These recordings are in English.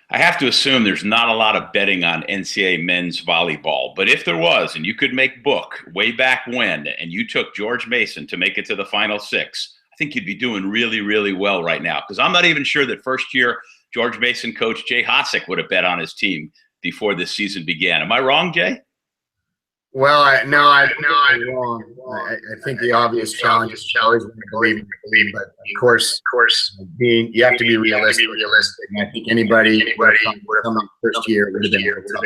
I have to assume there's not a lot of betting on NCAA men's volleyball, but if there was, and you could make book way back when, and you took George Mason to make it to the Final Six, I think you'd be doing really, really well right now. Because I'm not even sure that first year George Mason coach Jay Hosack would have bet on his team before this season began. Am I wrong, Jay? Well, I think wrong. I think the obvious challenge is always believing, but of course, you have to be realistic. And I think anybody would have come first year would have been tough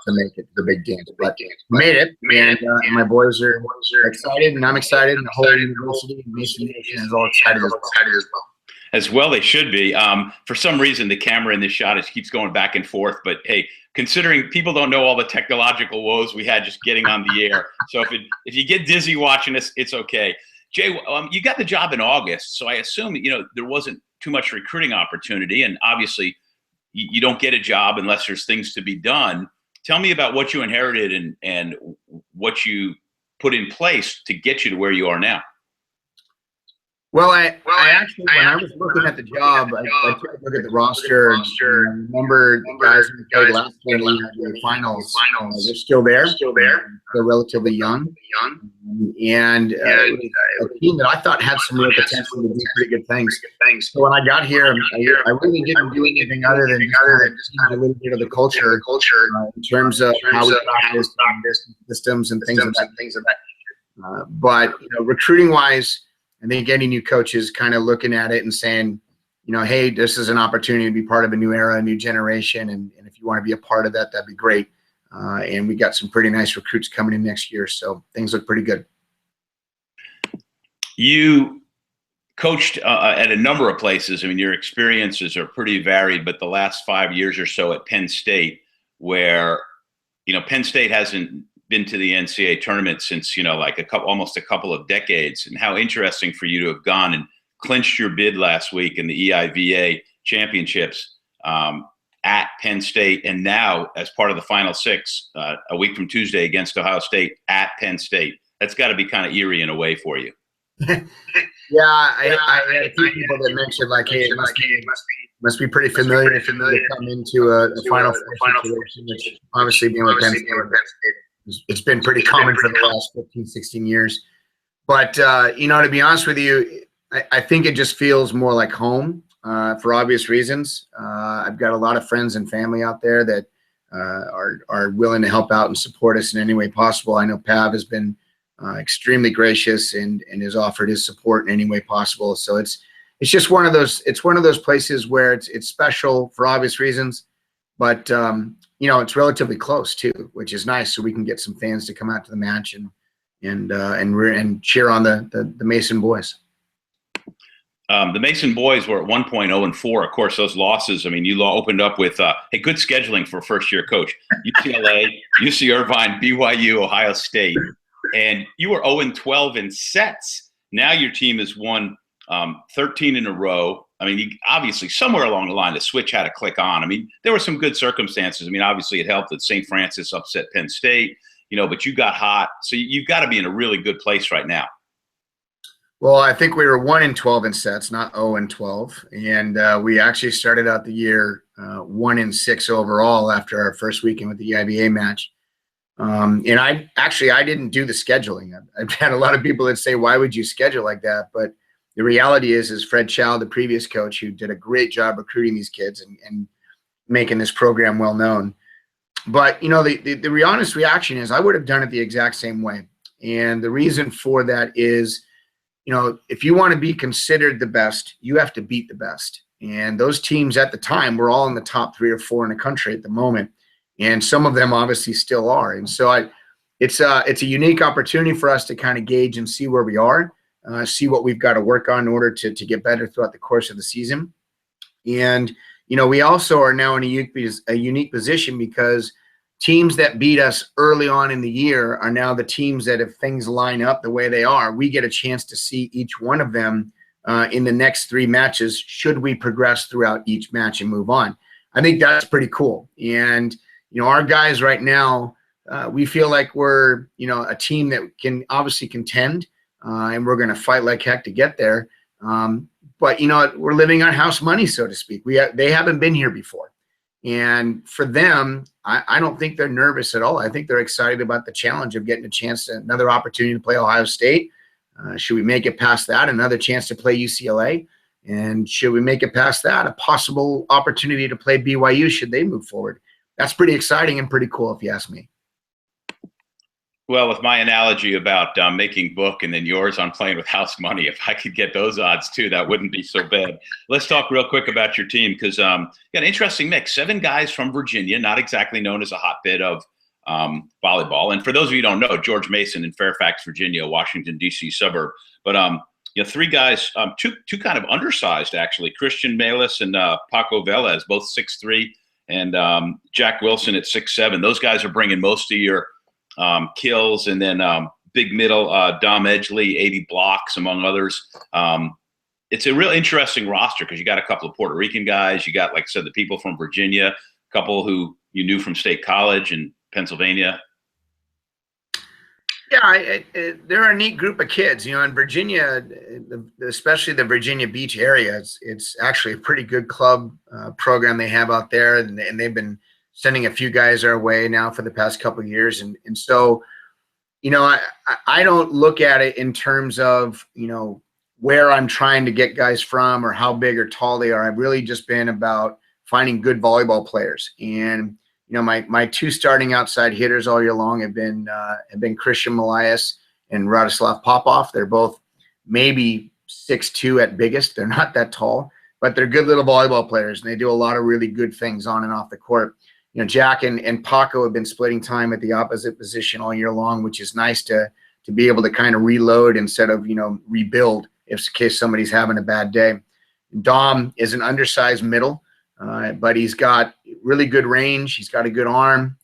to make it to the big games, but made it. And my boys are excited, and I'm excited, and the whole university and Mason Nation is all excited as well. As well, they should be. For some reason, the camera in this shot keeps going back and forth. But hey, considering people don't know all the technological woes we had just getting on the air, so if you get dizzy watching us, it's okay. Jay, you got the job in August, so I assume there wasn't too much recruiting opportunity, and obviously you don't get a job unless there's things to be done. Tell me about what you inherited and what you put in place to get you to where you are now. Well, I actually, when I was looking at the job, I took a look at the roster. And I remember the guys who played last year in the finals. They're still there. They're relatively young. And a team that I thought had some real potential to do pretty good things. So when I got here, I really didn't do anything other than just kind of a little bit of the culture in terms of how we practice systems and things of that. But recruiting-wise, I think any new coach is kind of looking at it and saying, hey, this is an opportunity to be part of a new era, a new generation, and if you want to be a part of that, that'd be great. And we got some pretty nice recruits coming in next year, so things look pretty good. You coached at a number of places. I mean, your experiences are pretty varied, but the last 5 years or so at Penn State, where Penn State hasn't been to the NCAA tournament since almost a couple of decades, and how interesting for you to have gone and clinched your bid last week in the EIVA championships at Penn State, and now as part of the Final Six a week from Tuesday against Ohio State at Penn State. That's got to be kind of eerie in a way for you. Yeah, I had a few people that mentioned hey, it must be pretty familiar to come into a Final Four situation, which obviously being with Penn State. It's been pretty common for the last 15, 16 years. But, to be honest with you, I think it just feels more like home for obvious reasons. I've got a lot of friends and family out there that are willing to help out and support us in any way possible. I know Pav has been extremely gracious and has offered his support in any way possible. So it's just one of those places where it's special for obvious reasons. But it's relatively close too, which is nice. So we can get some fans to come out to the match and cheer on the Mason boys. The Mason boys were at one point 0-4. Of course, those losses. I mean, you opened up with good scheduling for a first-year coach: UCLA, UC Irvine, BYU, Ohio State, and you were 0-12 in sets. Now your team has won 13 in a row. I mean, obviously, somewhere along the line, the switch had to click on. I mean, there were some good circumstances. I mean, obviously, it helped that St. Francis upset Penn State, but you got hot. So you've got to be in a really good place right now. Well, I think we were 1-12 in sets, not 0-12. And we actually started out the year 1-6 overall after our first weekend with the EIVA match. And I didn't do the scheduling. I've had a lot of people that say, why would you schedule like that? But the reality is Fred Chow, the previous coach, who did a great job recruiting these kids and making this program well known. But, the honest reaction is I would have done it the exact same way. And the reason for that is, if you want to be considered the best, you have to beat the best. And those teams at the time were all in the top 3 or 4 in the country at the moment. And some of them obviously still are. And so it's a unique opportunity for us to kind of gauge and see where we are. See what we've got to work on in order to get better throughout the course of the season. And, we also are now in a unique position because teams that beat us early on in the year are now the teams that, if things line up the way they are, we get a chance to see each one of them in the next 3 matches should we progress throughout each match and move on. I think that's pretty cool. And, our guys right now, we feel like we're, a team that can obviously contend. And we're going to fight like heck to get there. But, we're living on house money, so to speak. They haven't been here before. And for them, I don't think they're nervous at all. I think they're excited about the challenge of getting a chance to another opportunity to play Ohio State. Should we make it past that, another chance to play UCLA? And should we make it past that, a possible opportunity to play BYU should they move forward? That's pretty exciting and pretty cool, if you ask me. Well, with my analogy about making book and then yours on playing with house money, if I could get those odds too, that wouldn't be so bad. Let's talk real quick about your team because you got an interesting mix. 7 guys from Virginia, not exactly known as a hotbed of volleyball. And for those of you who don't know, George Mason in Fairfax, Virginia, Washington, D.C. suburb. But 3 guys, two kind of undersized actually, Christian Melis and Paco Velez, both 6'3", and Jack Wilson at 6'7". Those guys are bringing most of your kills, and then big middle Dom Edgley, 80 blocks among others. It's a real interesting roster because you got a couple of Puerto Rican guys, you got, like I said, the people from Virginia, a couple who you knew from State College and Pennsylvania. Yeah, they're a neat group of kids. In Virginia, especially the Virginia Beach area, it's actually a pretty good club program they have out there, and they've been sending a few guys our way now for the past couple of years. And so, I don't look at it in terms of, where I'm trying to get guys from or how big or tall they are. I've really just been about finding good volleyball players. And, my 2 starting outside hitters all year long have been Christian Melias and Radoslav Popov. They're both maybe 6'2" at biggest. They're not that tall, but they're good little volleyball players, and they do a lot of really good things on and off the court. Jack and Paco have been splitting time at the opposite position all year long, which is nice to be able to kind of reload instead of, rebuild in case somebody's having a bad day. Dom is an undersized middle, but he's got really good range. He's got a good arm.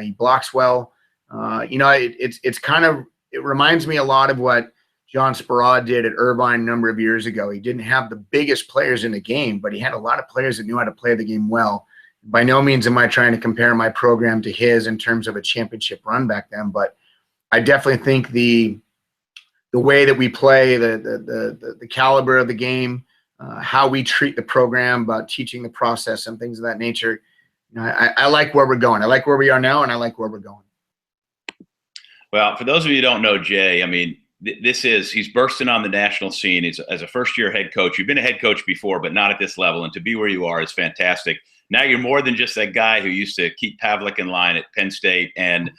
He blocks well. It reminds me a lot of what John Sparrod did at Irvine a number of years ago. He didn't have the biggest players in the game, but he had a lot of players that knew how to play the game well. By no means am I trying to compare my program to his in terms of a championship run back then, but I definitely think the way that we play, the caliber of the game, how we treat the program, about teaching the process and things of that nature, I like where we're going. I like where we are now, and I like where we're going. Well, for those of you who don't know Jay, I mean, he's bursting on the national scene. He's, as a first-year head coach, you've been a head coach before, but not at this level, and to be where you are is fantastic. Now you're more than just that guy who used to keep Pavlik in line at Penn State and,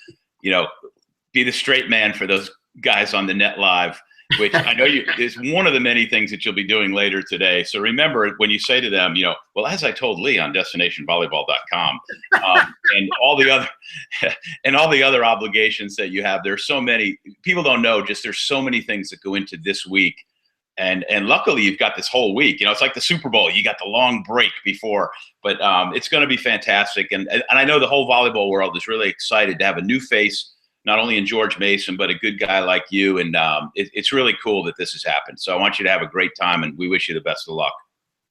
be the straight man for those guys on the net live, which I know is one of the many things that you'll be doing later today. So remember when you say to them, well, as I told Lee on destinationvolleyball.com, and all the other obligations that you have, there's so many people don't know, just there's so many things that go into this week. And luckily you've got this whole week, it's like the Super Bowl, you got the long break before, but it's going to be fantastic. And I know the whole volleyball world is really excited to have a new face, not only in George Mason, but a good guy like you. And it's really cool that this has happened. So I want you to have a great time, and we wish you the best of luck.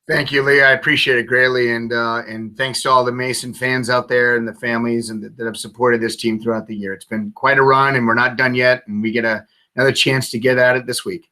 Thank you, Lee. I appreciate it greatly. And thanks to all the Mason fans out there and the families and that have supported this team throughout the year. It's been quite a run, and we're not done yet. And we get another chance to get at it this week.